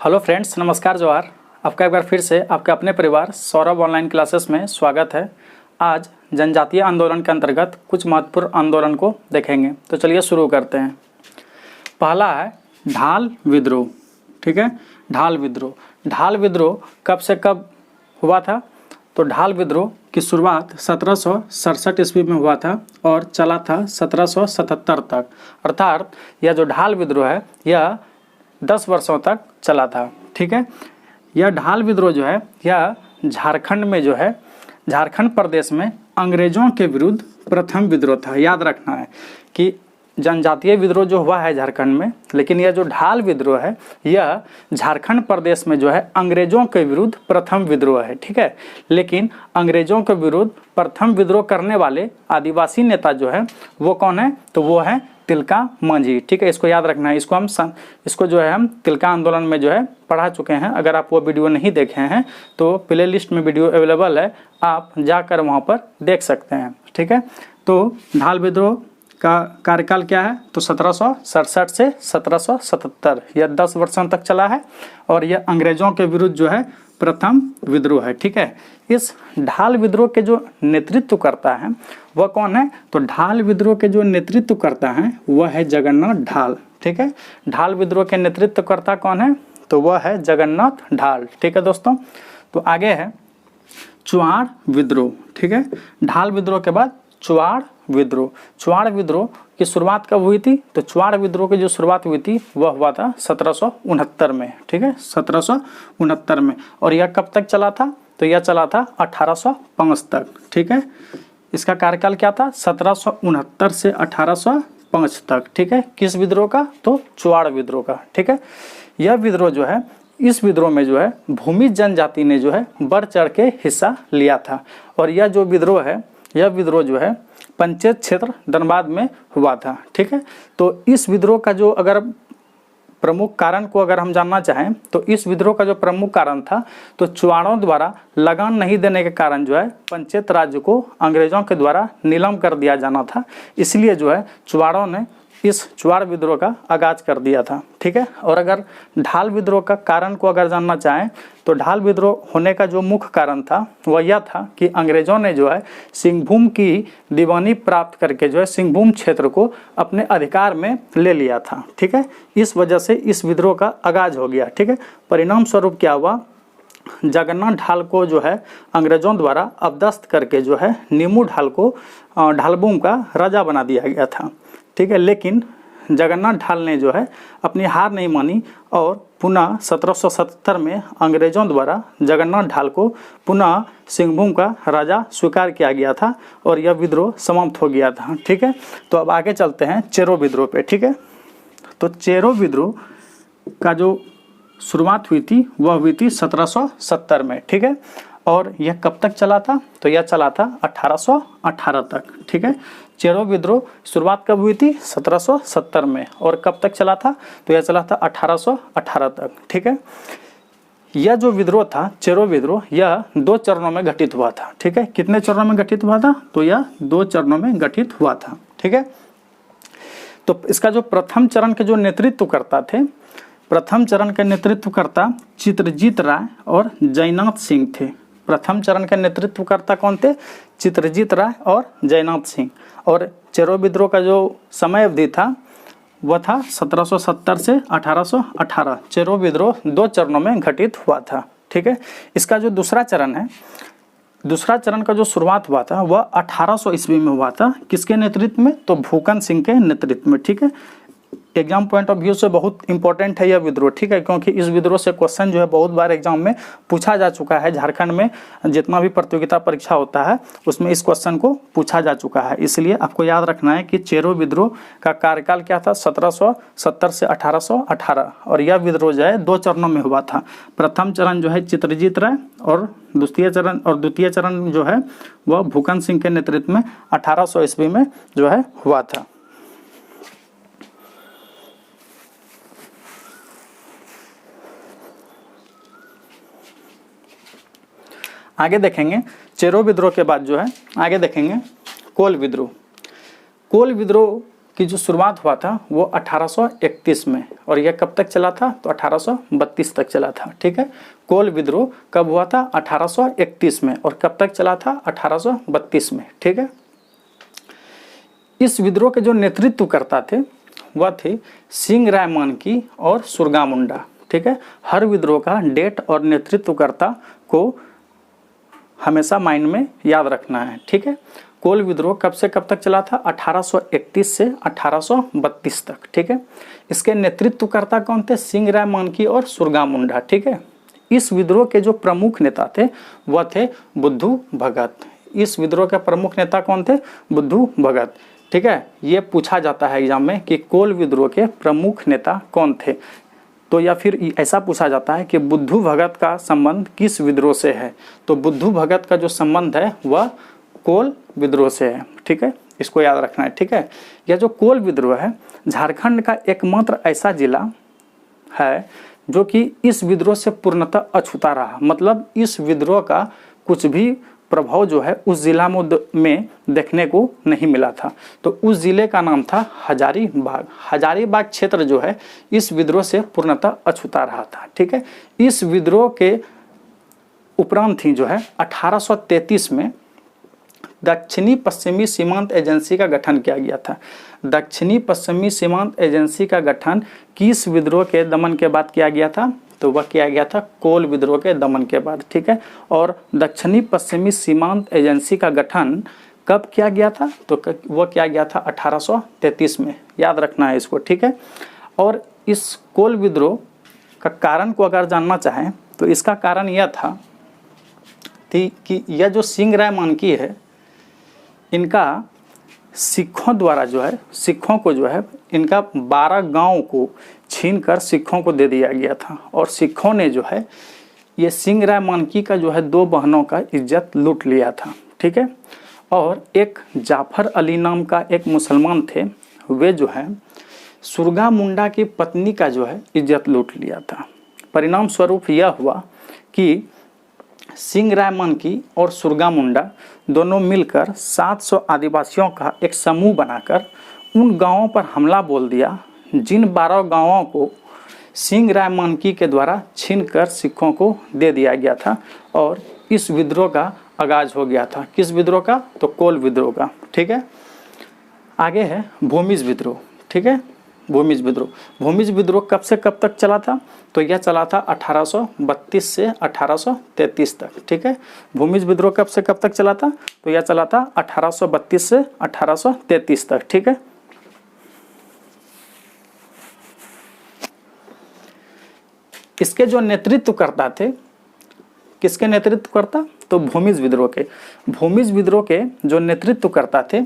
Hello friends, नमस्कार जोहार। आपका एक बार फिर से आपके अपने परिवार सौरभ ऑनलाइन क्लासेस में स्वागत है। आज जनजातीय आंदोलन के अंतर्गत कुछ महत्वपूर्ण आंदोलन को देखेंगे। तो चलिए शुरू करते हैं। पहला है ढाल विद्रोह। ठीक है, ढाल विद्रोह। ढाल विद्रोह कब से कब हुआ था? तो ढाल विद्रोह की शुरुआत 1767 ईस्वी में हुआ था और चला था 1777 तक। अर्थात यह जो ढाल विद्रोह है यह 10 वर्षों तक चला था। ठीक है, यह ढाल विद्रोह जो है यह झारखंड में जो है झारखंड प्रदेश में अंग्रेजों के विरुद्ध प्रथम विद्रोह था। याद रखना है कि जनजातीय विद्रोह जो हुआ है झारखंड में, लेकिन यह जो ढाल विद्रोह है यह झारखंड प्रदेश में जो है अंग्रेजों के विरुद्ध प्रथम विद्रोह है। ठीक है, लेकिन अंग्रेजों के विरुद्ध प्रथम विद्रोह करने वाले आदिवासी नेता जो है वो कौन है? तो वो है तिलका मांझी। ठीक है, इसको याद रखना है। इसको जो है हम तिलका आंदोलन में जो है पढ़ा चुके हैं। अगर आप वो वीडियो नहीं देखे हैं तो प्ले लिस्ट में वीडियो अवेलेबल है, आप जाकर वहाँ पर देख सकते हैं। ठीक है, तो ढाल विद्रोह का कार्यकाल क्या है? तो 1767 से 1777, यह 10 वर्षों तक चला है और यह अंग्रेजों के विरुद्ध जो है प्रथम विद्रोह है। ठीक है, इस ढाल विद्रोह के जो नेतृत्व करता है वह कौन है? तो ढाल विद्रोह के जो नेतृत्व करता है वह है जगन्नाथ ढाल। ठीक है, ढाल विद्रोह के नेतृत्व करता कौन है? तो वह है जगन्नाथ ढाल। ठीक है दोस्तों, तो आगे है चुआड़ विद्रोह। ठीक है, ढाल विद्रोह के बाद चुआड़ विद्रोह। चुआड़ विद्रोह की शुरुआत कब हुई थी? तो चुआड़ विद्रोह की जो शुरुआत हुई थी वह हुआ था 1769 में। ठीक है, 1769 में। और यह कब तक चला था? तो यह चला था 1805 तक। ठीक है, इसका कार्यकाल क्या था? 1769 से 1805 तक। ठीक है, किस विद्रोह का? तो चुआड़ विद्रोह का। ठीक है, यह विद्रोह जो है, इस विद्रोह में जो है भूमि जनजाति ने जो है बढ़ चढ़ के हिस्सा लिया था। और यह जो विद्रोह है, यह विद्रोह जो है पंचायत क्षेत्र धनबाद में हुआ था। ठीक है, तो इस विद्रोह का जो अगर प्रमुख कारण को अगर हम जानना चाहें तो इस विद्रोह का जो प्रमुख कारण था तो चुआड़ों द्वारा लगान नहीं देने के कारण जो है पंचायत राज्य को अंग्रेजों के द्वारा नीलम कर दिया जाना था। इसलिए जो है चुआड़ों ने इस चुआड़ विद्रोह का आगाज कर दिया था। ठीक है, और अगर ढाल विद्रोह का कारण को अगर जानना चाहें तो ढाल विद्रोह होने का जो मुख्य कारण था वह यह था कि अंग्रेजों ने जो है सिंहभूम की दीवानी प्राप्त करके जो है सिंहभूम क्षेत्र को अपने अधिकार में ले लिया था। ठीक है, इस वजह से इस विद्रोह का आगाज हो गया। ठीक है, परिणाम स्वरूप क्या हुआ? जगन्नाथ ढाल को जो है अंग्रेजों द्वारा अपदस्थ करके जो है नीमू ढाल को ढालभूम का राजा बना दिया गया था। ठीक है, लेकिन जगन्नाथ ढाल ने जो है अपनी हार नहीं मानी और पुनः 1777 में अंग्रेजों द्वारा जगन्नाथ ढाल को पुनः सिंहभूम का राजा स्वीकार किया गया था और यह विद्रोह समाप्त हो गया था। ठीक है, तो अब आगे चलते हैं चेरो विद्रोह पे। ठीक है, तो चेरो विद्रोह का जो शुरुआत हुई थी वह हुई थी 1770 में। ठीक है, और यह कब तक चला था? तो यह चला था 1818 तक। ठीक है, चेरो विद्रोह शुरुआत कब हुई थी? 1770 में। और कब तक चला था? तो यह चला था 1818 तक। ठीक है, यह जो विद्रोह था चेरो विद्रोह यह 2 चरणों में गठित हुआ था। ठीक है, कितने चरणों में गठित हुआ था? तो यह 2 चरणों में गठित हुआ था। ठीक है, तो इसका जो प्रथम चरण के जो नेतृत्व करता थे, प्रथम चरण के नेतृत्वकर्ता चित्रजीत राय और जयनाथ सिंह थे। प्रथम चरण के नेतृत्वकर्ता कौन थे? चित्रजीत राय और जयनाथ सिंह। और चेरो विद्रोह का जो समय अवधि था वह था 1770 से 1818। चेरो विद्रोह 2 चरणों में घटित हुआ था। ठीक है, इसका जो दूसरा चरण है, दूसरा चरण का जो शुरुआत हुआ था वह 1800 ईस्वी में हुआ था। किसके नेतृत्व में? तो भूकन सिंह के नेतृत्व में। ठीक है, एग्जाम पॉइंट ऑफ व्यू से बहुत इंपॉर्टेंट है यह विद्रोह। ठीक है, क्योंकि इस विद्रोह से क्वेश्चन जो है बहुत बार एग्जाम में पूछा जा चुका है। झारखंड में जितना भी प्रतियोगिता परीक्षा होता है उसमें इस क्वेश्चन को पूछा जा चुका है। इसलिए आपको याद रखना है कि चेरो विद्रोह का कार्यकाल क्या था? 1770 से 1818। और यह विद्रोह जो है 2 चरणों में हुआ था। प्रथम चरण जो है चित्रजीत राय और द्वितीय चरण जो है वह भूकन सिंह के नेतृत्व में 1800 ईस्वी में जो है हुआ था। आगे देखेंगे चेरो विद्रोह के बाद जो है आगे देखेंगे कोल विद्रोह। कोल विद्रोह की जो शुरुआत हुआ था वो 1831 में, और यह कब तक चला था? तो 1832 तक चला था। ठीक है, कोल विद्रोह कब हुआ था? 1831 में, और कब तक चला था? 1832 में। ठीक है, इस विद्रोह के जो नेतृत्व करता थे वह थे सिंह राय मानकी और सुरगा मुंडा। ठीक है, हर विद्रोह का डेट और नेतृत्वकर्ता को हमेशा माइंड में याद रखना है। ठीक है, कोल विद्रोह कब से कब तक चला था? 1831 से 1832 तक। ठीक है, इसके नेतृत्वकर्ता कौन थे? सिंह राय मानकी और सुरगा मुंडा। ठीक है, इस विद्रोह के जो प्रमुख नेता थे वह थे बुद्धू भगत। इस विद्रोह के प्रमुख नेता कौन थे? बुद्धू भगत। ठीक है, ये पूछा जाता है एग्जाम में कि कोल विद्रोह के प्रमुख नेता कौन थे, तो या फिर ऐसा पूछा जाता है कि बुद्धू भगत का संबंध किस विद्रोह से है? तो बुद्धू भगत का जो संबंध है वह कोल विद्रोह से है। ठीक है, इसको याद रखना है। ठीक है, यह जो कोल विद्रोह है झारखंड का एकमात्र ऐसा जिला है जो कि इस विद्रोह से पूर्णतः अछूता रहा। मतलब इस विद्रोह का कुछ भी प्रभाव जो है उस जिला में देखने को नहीं मिला था। तो उस जिले का नाम था हजारीबाग। हजारीबाग क्षेत्र जो है इस विद्रोह से पूर्णतः अछूता रहा था। ठीक है, इस विद्रोह के उपरांत ही जो है 1833 में दक्षिणी पश्चिमी सीमांत एजेंसी का गठन किया गया था। दक्षिणी पश्चिमी सीमांत एजेंसी का गठन किस विद्रोह के दमन के बाद किया गया था? तो वह किया गया था कोल विद्रोह के दमन के बाद। ठीक है, और दक्षिणी पश्चिमी सीमांत एजेंसी का गठन कब किया गया था? तो वह किया गया था 1833 में। याद रखना है इसको। ठीक है, और इस कोल विद्रोह का कारण को अगर जानना चाहें तो इसका कारण यह था कि यह जो सिंह राय मानकी है इनका सिखों द्वारा जो है, सिखों को जो है इनका 12 गांव को छीनकर सिखों को दे दिया गया था, और सिखों ने जो है ये सिंह राय मानकी का जो है 2 बहनों का इज्जत लूट लिया था। ठीक है, और एक जाफर अली नाम का एक मुसलमान थे, वे जो है सुरगा मुंडा की पत्नी का जो है इज्जत लूट लिया था। परिणाम स्वरूप यह हुआ कि सिंह राय मानकी और सुरगा मुंडा दोनों मिलकर 700 आदिवासियों का एक समूह बनाकर उन गांवों पर हमला बोल दिया जिन 12 गांवों को सिंह राय मानकी के द्वारा छीनकर सिखों को दे दिया गया था, और इस विद्रोह का आगाज हो गया था। किस विद्रोह का? तो कोल विद्रोह का। ठीक है, आगे है भूमिज विद्रोह। ठीक है, भूमिज विद्रोह। भूमिज विद्रोह कब से कब तक चला था? तो यह चला था 1832 से 1833 तक। ठीक है, भूमिज विद्रोह कब से कब तक चला था? तो यह चला था 1832 से 1833 तक। ठीक है, इसके जो नेतृत्वकर्ता थे, किसके नेतृत्वकर्ता? तो भूमिज विद्रोह के। भूमिज विद्रोह के जो नेतृत्वकर्ता थे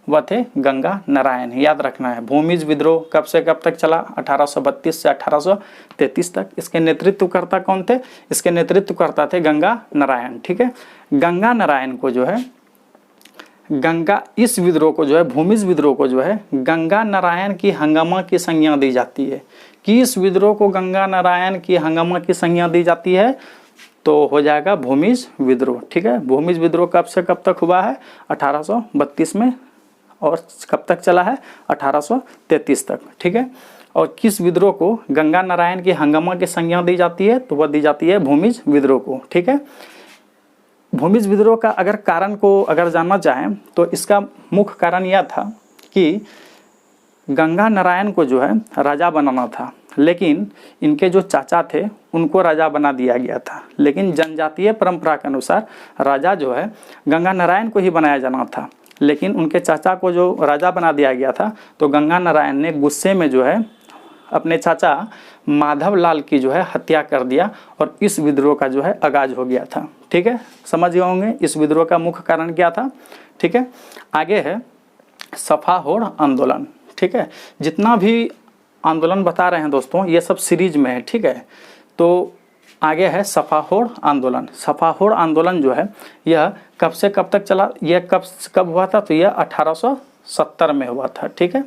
वह थे गंगा नारायण। याद रखना है, भूमिज विद्रोह कब से कब तक चला? 1832 से 1833 तक। इसके नेतृत्वकर्ता कौन थे? इसके नेतृत्वकर्ता थे गंगा नारायण। ठीक है, गंगा नारायण को जो है इस विद्रोह को जो है, भूमिज विद्रोह को जो है गंगा नारायण की हंगामा की संज्ञा दी जाती है। कि इस विद्रोह को गंगा नारायण की हंगामा की संज्ञा दी जाती है तो हो जाएगा भूमिज विद्रोह। ठीक है, भूमिज विद्रोह कब से कब तक हुआ है? 1832 में, और कब तक चला है? 1833 तक। ठीक है, और किस विद्रोह को गंगा नारायण की हंगामा की संज्ञा दी जाती है? तो वह दी जाती है भूमिज विद्रोह को। ठीक है, भूमिज विद्रोह का अगर कारण को अगर जानना चाहें तो इसका मुख्य कारण यह था कि गंगा नारायण को जो है राजा बनाना था, लेकिन इनके जो चाचा थे उनको राजा बना दिया गया था। लेकिन जनजातीय परंपरा के अनुसार राजा जो है गंगा नारायण को ही बनाया जाना था, लेकिन उनके चाचा को जो राजा बना दिया गया था, तो गंगा नारायण ने गुस्से में जो है अपने चाचा माधव लाल की जो है हत्या कर दिया, और इस विद्रोह का जो है आगाज हो गया था। ठीक है, समझ गए होंगे इस विद्रोह का मुख्य कारण क्या था। ठीक है, आगे है सफा होड़ आंदोलन। ठीक है, जितना भी आंदोलन बता रहे हैं दोस्तों ये सब सीरीज में है। ठीक है, तो आगे है सफा होड़ आंदोलन। सफा होड़ आंदोलन जो है यह कब से कब तक चला? यह कब हुआ था? तो यह 1870 में हुआ था। ठीक है,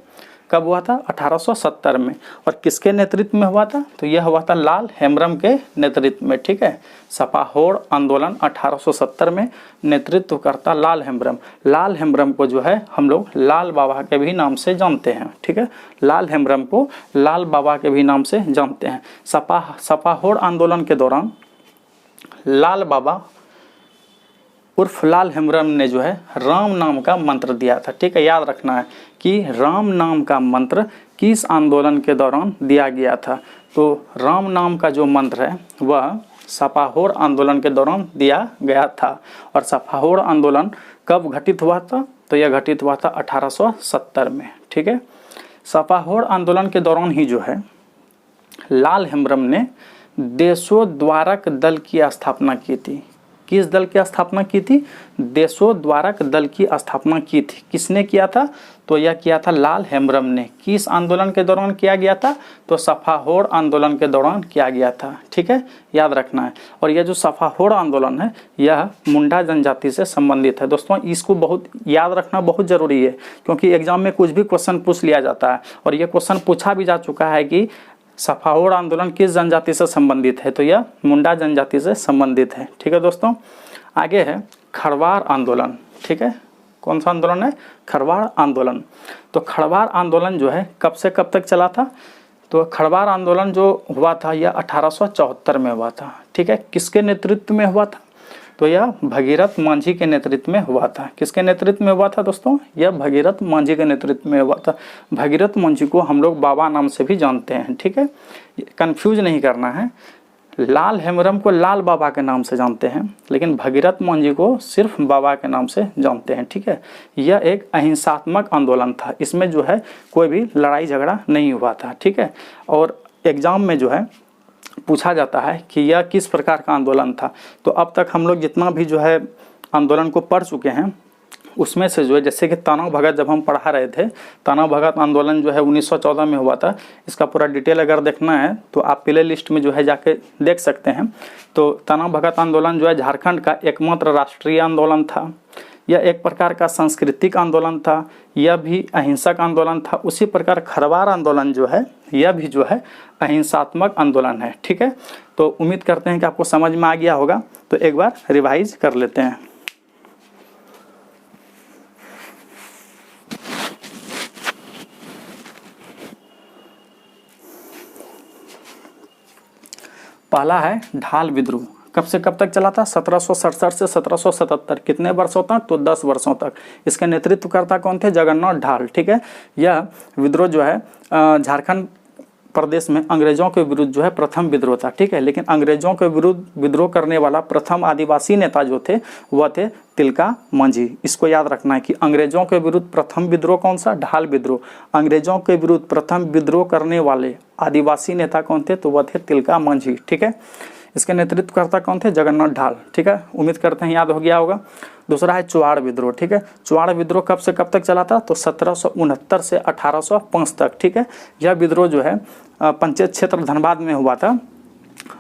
कब हुआ था? 1870 में। और किसके नेतृत्व में हुआ था? तो यह हुआ था लाल हेम्ब्रम के नेतृत्व में, ठीक है। सपाहोड़ आंदोलन 1870 में, नेतृत्व करता लाल हेम्ब्रम। लाल हेम्ब्रम को जो है हम लोग लाल बाबा के भी नाम से जानते हैं, ठीक है। लाल हेम्ब्रम को लाल बाबा के भी नाम से जानते हैं। सपाहोड़ आंदोलन के दौरान लाल बाबा उर्फ लाल हेम्ब्रम ने जो है राम नाम का मंत्र दिया था, ठीक है। याद रखना है कि राम नाम का मंत्र किस आंदोलन के दौरान दिया गया था? तो राम नाम का जो मंत्र है वह सपाहोड़ आंदोलन के दौरान दिया गया था। और सपाहोड़ आंदोलन कब घटित हुआ था? तो यह घटित हुआ था 1870 में, ठीक है। सपाहोड़ आंदोलन के दौरान ही जो है लाल हेम्ब्रम ने देशोद्धारक दल की स्थापना की थी। किस दल की स्थापना की थी? देशोद्धारक दल की स्थापना की थी। किसने किया था? तो यह किया था लाल हेम्ब्रम ने। किस आंदोलन के दौरान किया गया था? तो सपाहोड़ आंदोलन के दौरान किया गया था, ठीक है। याद रखना है। और यह जो सपाहोड़ आंदोलन है यह मुंडा जनजाति से संबंधित है। दोस्तों इसको बहुत याद रखना बहुत जरूरी है, क्योंकि एग्जाम में कुछ भी क्वेश्चन पूछ लिया जाता है। और यह क्वेश्चन पूछा भी जा चुका है कि सपाहोड़ आंदोलन किस जनजाति से संबंधित है? तो यह मुंडा जनजाति से संबंधित है, ठीक है दोस्तों। आगे है खरवार आंदोलन, ठीक है। कौन सा आंदोलन है? खरवार आंदोलन। तो खरवार आंदोलन जो है कब से कब तक चला था? तो खरवार आंदोलन जो हुआ था यह 1874 में हुआ था, ठीक है। किसके नेतृत्व में हुआ था? तो यह भगीरथ मांझी के नेतृत्व में हुआ था। किसके नेतृत्व में हुआ था दोस्तों? यह भगीरथ मांझी के नेतृत्व में हुआ था। भगीरथ मांझी को हम लोग बाबा नाम से भी जानते हैं, ठीक है। कंफ्यूज नहीं करना है। लाल हेम्ब्रम को लाल बाबा के नाम से जानते हैं, लेकिन भगीरथ मांझी को सिर्फ बाबा के नाम से जानते हैं, ठीक है। यह एक अहिंसात्मक आंदोलन था। इसमें जो है कोई भी लड़ाई झगड़ा नहीं हुआ था, ठीक है। और एग्जाम में जो है पूछा जाता है कि यह किस प्रकार का आंदोलन था। तो अब तक हम लोग जितना भी जो है आंदोलन को पढ़ चुके हैं उसमें से जो है, जैसे कि ताना भगत जब हम पढ़ा रहे थे, ताना भगत आंदोलन जो है 1914 में हुआ था। इसका पूरा डिटेल अगर देखना है तो आप प्ले लिस्ट में जो है जाके देख सकते हैं। तो ताना भगत आंदोलन जो है झारखंड का एकमात्र राष्ट्रीय आंदोलन था। यह एक प्रकार का सांस्कृतिक आंदोलन था, यह भी अहिंसक आंदोलन था। उसी प्रकार खरवार आंदोलन जो है यह भी जो है अहिंसात्मक आंदोलन है, ठीक है। तो उम्मीद करते हैं कि आपको समझ में आ गया होगा। तो एक बार रिवाइज कर लेते हैं। पहला है ढाल विद्रोह। कब से कब तक चला था? 1767 से 1777। कितने वर्षों तक? तो 10 वर्षों तक। इसके नेतृत्वकर्ता कौन थे? जगन्नाथ ढाल, ठीक है। यह विद्रोह जो है झारखंड प्रदेश में अंग्रेजों के विरुद्ध जो है प्रथम विद्रोह था, ठीक है। लेकिन अंग्रेजों के विरुद्ध विद्रोह करने वाला प्रथम आदिवासी नेता जो थे वह थे तिलका मांझी। इसको याद रखना है कि अंग्रेजों के विरुद्ध प्रथम विद्रोह कौन सा? ढाल विद्रोह। अंग्रेजों के विरुद्ध प्रथम विद्रोह करने वाले आदिवासी नेता कौन थे? तो वह थे तिलका मांझी, ठीक है। इसके नेतृत्वकर्ता कौन थे? जगन्नाथ ढाल, ठीक है। उम्मीद करते हैं याद हो गया होगा। दूसरा है चुआड़ विद्रोह, ठीक है। चुआड़ विद्रोह कब से कब तक चला था? तो 1769 से 1805 तक, ठीक है। यह विद्रोह जो है पंचायत क्षेत्र धनबाद में हुआ था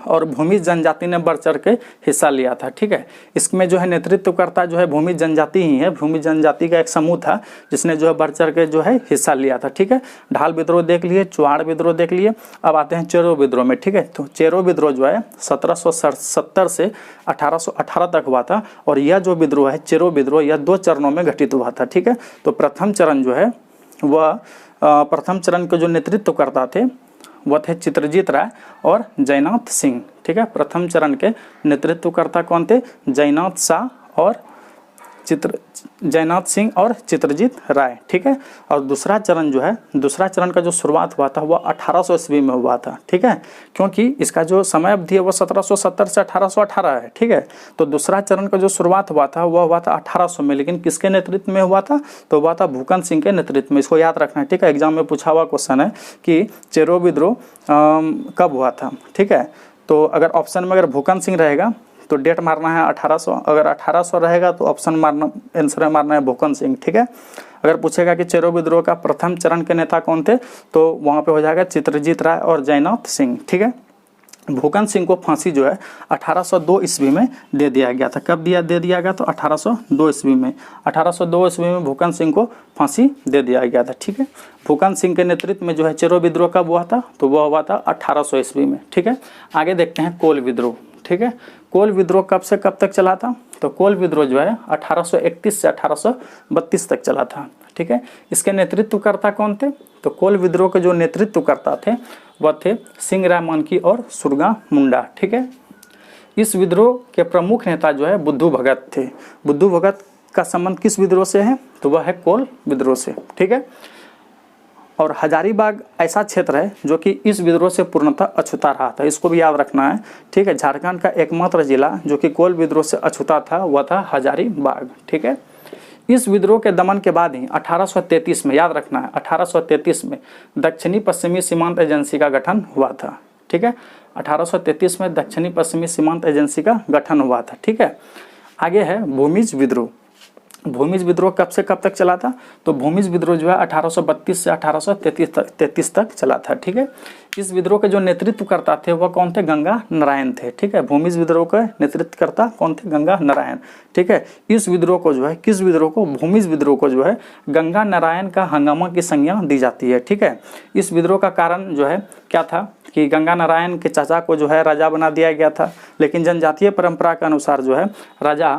और भूमिज जनजाति ने बढ़ चढ़ के हिस्सा लिया था, ठीक है। इसमें जो है नेतृत्वकर्ता जो है भूमिज जनजाति ही है। भूमिज जनजाति का एक समूह था जिसने जो है बढ़ चढ़ के जो है हिस्सा लिया था, ठीक है। ढाल विद्रोह देख लिए, चुआड़ विद्रोह देख लिए। अब आते हैं चेरो विद्रोह में, ठीक है। तो चेरो विद्रोह जो है 1770 से 1818 तक हुआ था। और यह जो विद्रोह है चेरो विद्रोह यह 2 चरणों में घटित हुआ था, ठीक है। तो प्रथम चरण जो है वह प्रथम चरण के जो नेतृत्वकर्ता थे वह थे चित्रजीत राय और जयनाथ सिंह, ठीक है। प्रथम चरण के नेतृत्वकर्ता कौन थे? जयनाथ शाह और जयनाथ सिंह और चित्रजीत राय, ठीक है। और दूसरा चरण जो है, दूसरा चरण का जो शुरुआत हुआ था वह 1800 ईस्वी में हुआ था, ठीक है। क्योंकि इसका जो समय अवधि है वो 1770 से 1818 है, ठीक है। तो दूसरा चरण का जो शुरुआत हुआ था वह हुआ था 1800 में, लेकिन किसके नेतृत्व में हुआ था? तो हुआ था भूकन सिंह के नेतृत्व में। इसको याद रखना है, ठीक है। एग्जाम में पूछा हुआ क्वेश्चन है कि चेरो विद्रोह कब हुआ था, ठीक है। तो अगर ऑप्शन में अगर भूकन सिंह रहेगा तो डेट मारना है 1800, अगर 1800 रहेगा तो ऑप्शन मारना, आंसर में मारना है भूकन सिंह, ठीक है। अगर पूछेगा कि चेरो विद्रोह का प्रथम चरण के नेता कौन थे तो वहाँ पे हो जाएगा चित्रजीत राय और जयनाथ सिंह, ठीक है। भूकन सिंह को फांसी जो है 1802 ईस्वी में दे दिया गया था। कब दे दिया गया? तो 1802 ईस्वी में। 1802 ईस्वी में भूकन सिंह को फांसी दे दिया गया था। ठीक है, भूकन सिंह के नेतृत्व में जो है चेरो विद्रोह कब हुआ था? तो वह हुआ था 1800 ईस्वी में। ठीक है, आगे देखते हैं कोल विद्रोह। ठीक है, कोल विद्रोह कब से कब तक चला था? तो कोल विद्रोह जो है 1831 से 1832 तक चला था। ठीक है, इसके नेतृत्वकर्ता कौन थे? तो कोल विद्रोह के जो नेतृत्वकर्ता थे वह थे सिंह राय मानकी और सुरगा मुंडा। ठीक है, इस विद्रोह के प्रमुख नेता जो है बुद्धू भगत थे। बुद्धू भगत का संबंध किस विद्रोह से है? तो वह है कोल विद्रोह से। ठीक है, और हजारीबाग ऐसा क्षेत्र है जो कि इस विद्रोह से पूर्णतः अछूता रहा था, इसको भी याद रखना है। ठीक है, झारखंड का एकमात्र जिला जो कि कोल विद्रोह से अछूता था वह था हजारीबाग। ठीक है, इस विद्रोह के दमन के बाद ही 1833 में, याद रखना है, 1833 में दक्षिणी पश्चिमी सीमांत एजेंसी का गठन हुआ था। ठीक है, 1833 में दक्षिणी पश्चिमी सीमांत एजेंसी का गठन हुआ था। ठीक है, आगे है भूमिज विद्रोह। भूमिज विद्रोह कब से कब तक चला था? तो भूमिज विद्रोह जो है 1832 से 1833 तक चला था। ठीक है, इस विद्रोह के जो नेतृत्वकर्ता थे वह कौन थे? गंगा नारायण थे। ठीक है, भूमिज विद्रोह के नेतृत्वकर्ता कौन थे? गंगा नारायण। ठीक है, इस विद्रोह को जो है, किस विद्रोह को? भूमिज विद्रोह को जो है गंगा नारायण का हंगामा की संज्ञा दी जाती है। ठीक है, इस विद्रोह का कारण जो है क्या था कि गंगा नारायण के चाचा को जो है राजा बना दिया गया था, लेकिन जनजातीय परंपरा के अनुसार जो है राजा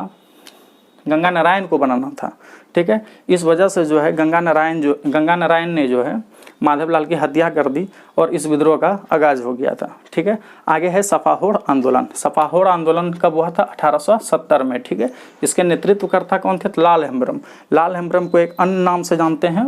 गंगा नारायण को बनाना था। ठीक है, इस वजह से जो है गंगा नारायण ने जो है माधवलाल की हत्या कर दी और इस विद्रोह का आगाज हो गया था। ठीक है, आगे है सफाहोड़ आंदोलन। सफाहोड़ आंदोलन कब हुआ था? 1870 में। ठीक है, इसके नेतृत्वकर्ता कौन थे? लाल हेम्ब्रम। लाल हेम्ब्रम को एक अन्य नाम से जानते हैं,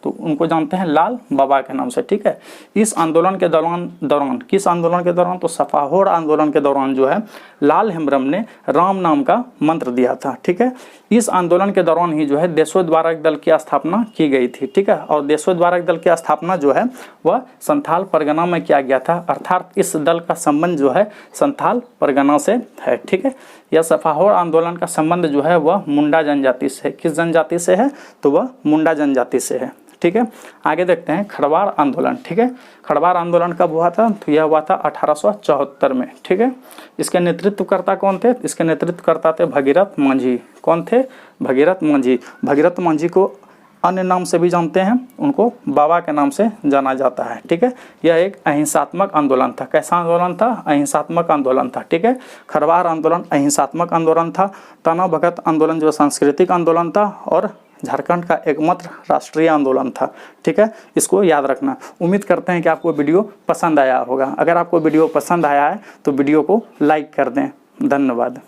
तो उनको जानते हैं लाल बाबा के नाम से। ठीक है, इस आंदोलन के दौरान किस आंदोलन के दौरान? तो सफाहोड़ आंदोलन के दौरान जो है लाल हेम्ब्रम ने राम नाम का मंत्र दिया था। ठीक है, इस आंदोलन के दौरान ही जो है देशोद्धारक दल की स्थापना की गई थी। ठीक है, और देशोद्धारक दल की स्थापना जो है वह संथाल परगना में किया गया था, अर्थात इस दल का संबंध जो है संथाल परगना से है। ठीक है, यह सफाहोड़ आंदोलन का संबंध जो है वह मुंडा जनजाति से है। किस जनजाति से है? तो वह मुंडा जनजाति से है। ठीक है, आगे देखते हैं खड़वार आंदोलन। ठीक है, खड़वार आंदोलन कब हुआ था? तो यह हुआ था 1874 में। ठीक है, इसके नेतृत्वकर्ता कौन थे? इसके नेतृत्वकर्ता थे भगीरथ मांझी। कौन थे? भगीरथ मांझी। भगीरथ मांझी को अन्य नाम से भी जानते हैं, उनको बाबा के नाम से जाना जाता है। ठीक है, यह एक अहिंसात्मक आंदोलन था। कैसा आंदोलन था? अहिंसात्मक आंदोलन था। ठीक है, खड़वार आंदोलन अहिंसात्मक आंदोलन था। तना भगत आंदोलन जो सांस्कृतिक आंदोलन था और झारखंड का एकमात्र राष्ट्रीय आंदोलन था। ठीक है, इसको याद रखना। उम्मीद करते हैं कि आपको वीडियो पसंद आया होगा। अगर आपको वीडियो पसंद आया है तो वीडियो को लाइक कर दें। धन्यवाद।